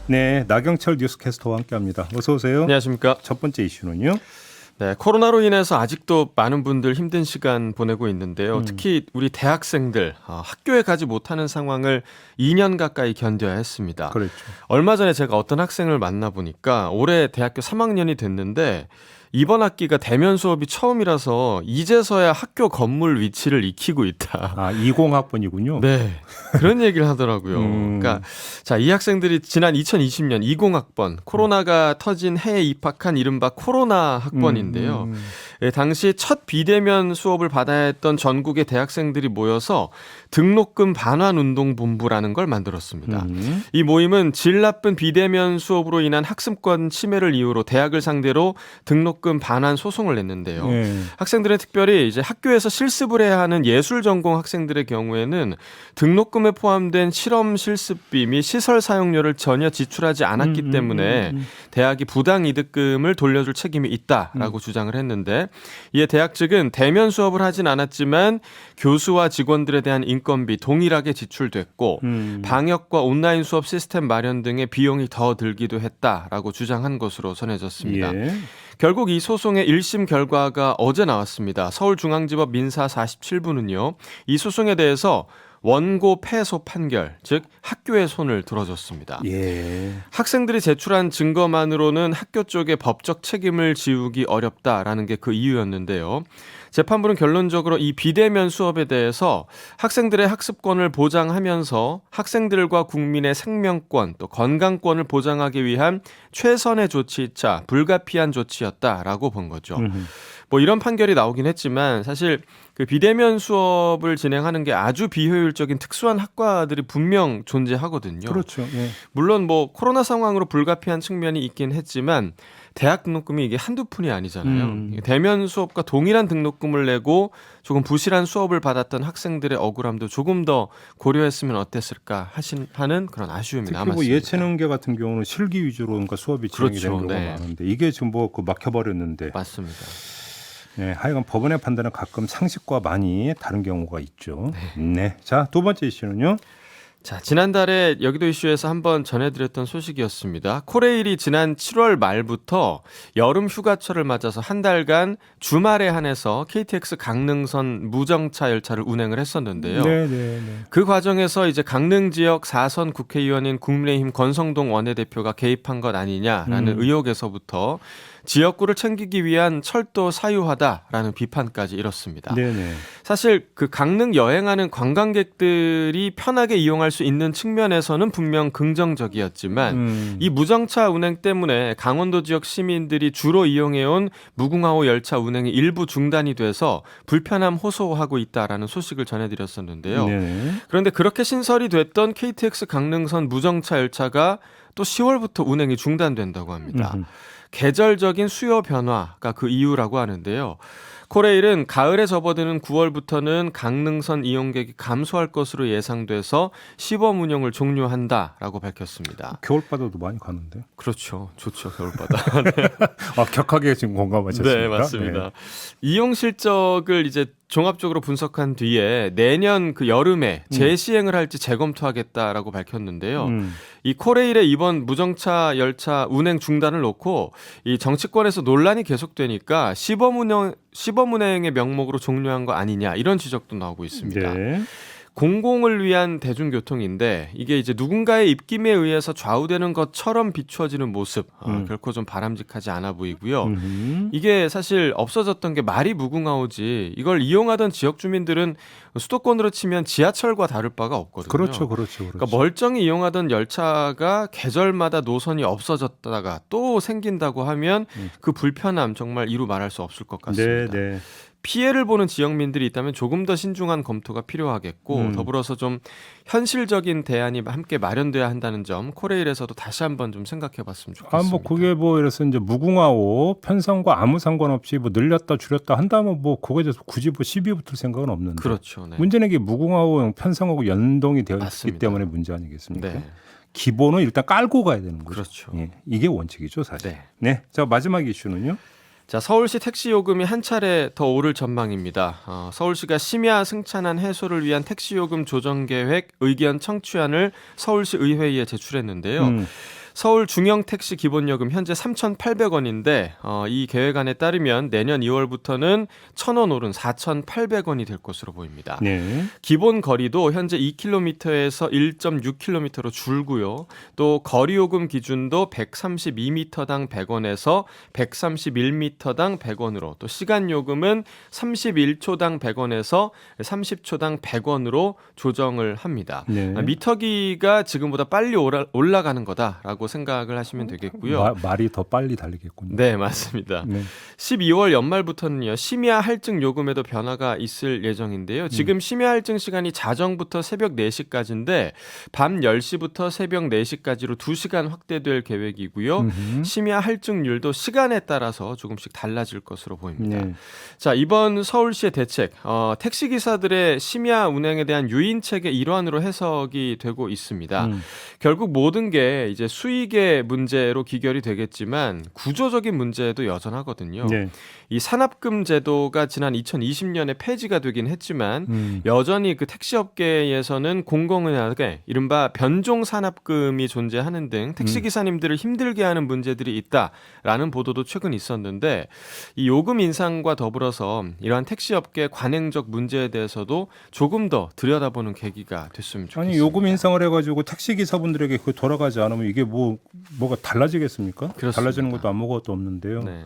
네, 나경철 뉴스캐스터와 함께합니다. 어서 오세요. 안녕하십니까. 첫 번째 이슈는요. 네, 코로나로 인해서 아직도 많은 분들 힘든 시간 보내고 있는데요. 특히 우리 대학생들 학교에 가지 못하는 상황을 2년 가까이 견뎌야 했습니다. 그렇죠. 얼마 전에 제가 어떤 학생을 만나보니까 올해 대학교 3학년이 됐는데 이번 학기가 대면 수업이 처음이라서 이제서야 학교 건물 위치를 익히고 있다. 아, 20학번이군요. 네. 그런 얘기를 하더라고요. 그러니까 자, 이 학생들이 지난 2020년 20학번 코로나가 터진 해에 입학한 이른바 코로나 학번인데요. 예, 당시 첫 비대면 수업을 받아야 했던 전국의 대학생들이 모여서 등록금 반환 운동 본부라는 걸 만들었습니다. 이 모임은 질 나쁜 비대면 수업으로 인한 학습권 침해를 이유로 대학을 상대로 등록금 반환 소송을 냈는데요. 학생들은 특별히 이제 학교에서 실습을 해야 하는 예술 전공 학생들의 경우에는 등록금에 포함된 실험 실습비 및 시설 사용료를 전혀 지출하지 않았기 때문에 대학이 부당 이득금을 돌려줄 책임이 있다라고 주장을 했는데 이에 대학 측은 대면 수업을 하진 않았지만 교수와 직원들에 대한 인건비 동일하게 지출됐고 방역과 온라인 수업 시스템 마련 등의 비용이 더 들기도 했다라고 주장한 것으로 전해졌습니다. 예. 결국 이 소송의 1심 결과가 어제 나왔습니다. 서울중앙지법 민사 47부는요. 이 소송에 대해서 원고 패소 판결, 즉 학교의 손을 들어줬습니다. 예. 학생들이 제출한 증거만으로는 학교 쪽의 법적 책임을 지우기 어렵다라는 게 그 이유였는데요. 재판부는 결론적으로 이 비대면 수업에 대해서 학생들의 학습권을 보장하면서 학생들과 국민의 생명권 또 건강권을 보장하기 위한 최선의 조치이자 불가피한 조치였다라고 본 거죠. 뭐 이런 판결이 나오긴 했지만 사실 그 비대면 수업을 진행하는 게 아주 비효율적인 특수한 학과들이 분명 존재하거든요. 그렇죠. 예. 물론 뭐 코로나 상황으로 불가피한 측면이 있긴 했지만 대학 등록금이 이게 한두 푼이 아니잖아요. 대면 수업과 동일한 등록금을 내고 조금 부실한 수업을 받았던 학생들의 억울함도 조금 더 고려했으면 어땠을까 하는 그런 아쉬움이 특히 남았습니다. 뭐 예체능계 같은 경우는 실기 위주로 그러니까 수업이 진행이 되는 그렇죠. 경우가 네. 많은데 이게 지금 뭐 그 막혀버렸는데. 맞습니다. 네, 하여간 법원의 판단은 가끔 상식과 많이 다른 경우가 있죠. 네. 자, 두 번째 이슈는요. 자, 지난달에 여기도 이슈에서 한번 전해드렸던 소식이었습니다. 코레일이 지난 7월 말부터 여름 휴가철을 맞아서 한 달간 주말에 한해서 KTX 강릉선 무정차 열차를 운행을 했었는데요. 네. 그 과정에서 이제 강릉 지역 4선 국회의원인 국민의힘 권성동 원내대표가 개입한 것 아니냐라는 의혹에서부터 지역구를 챙기기 위한 철도 사유화다라는 비판까지 이렇습니다. 네네. 사실 그 강릉 여행하는 관광객들이 편하게 이용할 수 있는 측면에서는 분명 긍정적이었지만 이 무정차 운행 때문에 강원도 지역 시민들이 주로 이용해온 무궁화호 열차 운행이 일부 중단이 돼서 불편함 호소하고 있다라는 소식을 전해드렸었는데요. 네네. 그런데 그렇게 신설이 됐던 KTX 강릉선 무정차 열차가 또 10월부터 운행이 중단된다고 합니다. 계절적인 수요 변화가 그 이유라고 하는데요. 코레일은 가을에 접어드는 9월부터는 강릉선 이용객이 감소할 것으로 예상돼서 시범 운영을 종료한다라고 밝혔습니다. 겨울바다도 많이 가는데. 그렇죠. 좋죠. 겨울바다. 아, 격하게 지금 공감하셨습니까? 네, 맞습니다. 이용 실적을 이제 종합적으로 분석한 뒤에 내년 그 여름에 재시행을 할지 재검토하겠다라고 밝혔는데요. 이 코레일의 이번 무정차 열차 운행 중단을 놓고 이 정치권에서 논란이 계속되니까 시범 운행의 명목으로 종료한 거 아니냐 이런 지적도 나오고 있습니다. 네. 공공을 위한 대중교통인데 이게 이제 누군가의 입김에 의해서 좌우되는 것처럼 비추어지는 모습 결코 좀 바람직하지 않아 보이고요. 이게 사실 없어졌던 게 말이 무궁화호지 이걸 이용하던 지역 주민들은 수도권으로 치면 지하철과 다를 바가 없거든요. 그렇죠. 그러니까 멀쩡히 이용하던 열차가 계절마다 노선이 없어졌다가 또 생긴다고 하면 그 불편함 정말 이루 말할 수 없을 것 같습니다. 네. 피해를 보는 지역민들이 있다면 조금 더 신중한 검토가 필요하겠고 더불어서 좀 현실적인 대안이 함께 마련돼야 한다는 점 코레일에서도 다시 한번 좀 생각해봤으면 좋겠습니다. 뭐 그게 뭐 이래서 이제 무궁화호 편성과 아무 상관없이 뭐 늘렸다 줄였다 한다면 뭐 그거에 대해서 굳이 뭐 시비 붙을 생각은 없는데. 그렇죠. 네. 문제는 이게 무궁화호 편성하고 연동이 되어 있기 맞습니다. 때문에 문제 아니겠습니까? 네. 기본은 일단 깔고 가야 되는 거죠. 그렇죠. 예, 이게 원칙이죠, 사실. 네. 네. 자, 마지막 이슈는요. 자, 서울시 택시 요금이 한 차례 더 오를 전망입니다. 서울시가 심야 승차난 해소를 위한 택시 요금 조정 계획 의견 청취안을 서울시 의회에 제출했는데요. 서울 중형 택시 기본요금 현재 3,800원인데 이 계획안에 따르면 내년 2월부터는 1,000원 오른 4,800원이 될 것으로 보입니다. 네. 기본 거리도 현재 2km에서 1.6km로 줄고요. 또 거리요금 기준도 132m당 100원에서 131m당 100원으로 또 시간요금은 31초당 100원에서 30초당 100원으로 조정을 합니다. 네. 미터기가 지금보다 빨리 올라가는 거다라고 생각을 하시면 되겠고요. 말이 더 빨리 달리겠군요. 네, 맞습니다. 네. 12월 연말부터는요. 심야 할증 요금에도 변화가 있을 예정인데요. 지금 심야 할증 시간이 자정부터 새벽 4시까지인데 밤 10시부터 새벽 4시까지로 2시간 확대될 계획이고요. 심야 할증률도 시간에 따라서 조금씩 달라질 것으로 보입니다. 네. 자, 이번 서울시의 대책, 택시기사들의 심야 운행에 대한 유인책의 일환으로 해석이 되고 있습니다. 결국 모든 게 이제 수익의 문제로 기결이 되겠지만 구조적인 문제도 여전하거든요. 네. 이 산업금 제도가 지난 2020년에 폐지가 되긴 했지만 여전히 그 택시업계에서는 공공연하게 이른바 변종 산업금이 존재하는 등 택시기사님들을 힘들게 하는 문제들이 있다라는 보도도 최근 있었는데 이 요금 인상과 더불어서 이러한 택시업계 관행적 문제에 대해서도 조금 더 들여다보는 계기가 됐으면 좋겠습니다. 아니 요금 인상을 해가지고 택시 기사분들에게 그 돌아가지 않으면 이게 뭐가 달라지겠습니까? 그렇습니다. 달라지는 것도 아무것도 없는데요. 네.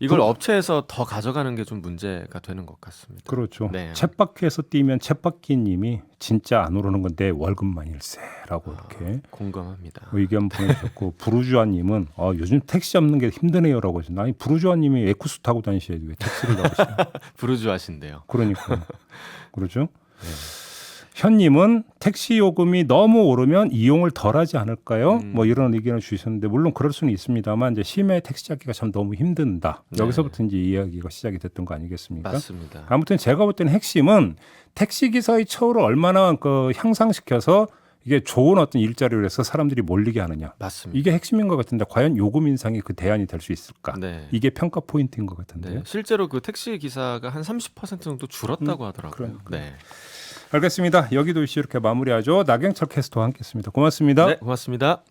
이걸 업체에서 더 가져가는 게 좀 문제가 되는 것 같습니다. 그렇죠. 네. 챗바퀴에서 뛰면 챗바퀴님이 진짜 안 오르는 건 내 월급만일세라고 이렇게 공감합니다. 의견 보내주셨고 부르주아님은 요즘 택시 잡는 게 힘드네요라고 하셨는데 아니 부르주아님이 에쿠스 타고 다니셔야지 왜 택시를 나오시냐. 부르주아신데요. 그러니까 그렇죠. 네. 현님은 택시 요금이 너무 오르면 이용을 덜하지 않을까요? 뭐 이런 의견을 주셨는데 물론 그럴 수는 있습니다만 이제 심야 택시 잡기가 참 너무 힘든다. 네. 여기서부터 이제 이야기가 시작이 됐던 거 아니겠습니까? 맞습니다. 아무튼 제가 볼 때는 핵심은 택시 기사의 처우를 얼마나 향상시켜서 이게 좋은 어떤 일자리를 해서 사람들이 몰리게 하느냐. 맞습니다. 이게 핵심인 것 같은데 과연 요금 인상이 그 대안이 될 수 있을까? 네. 이게 평가 포인트인 것 같은데요. 네. 실제로 그 택시 기사가 한 30% 정도 줄었다고 하더라고요. 그러니까요. 네. 알겠습니다. 여기도 이렇게 마무리하죠. 나경철 캐스터와 함께했습니다. 고맙습니다. 네, 고맙습니다.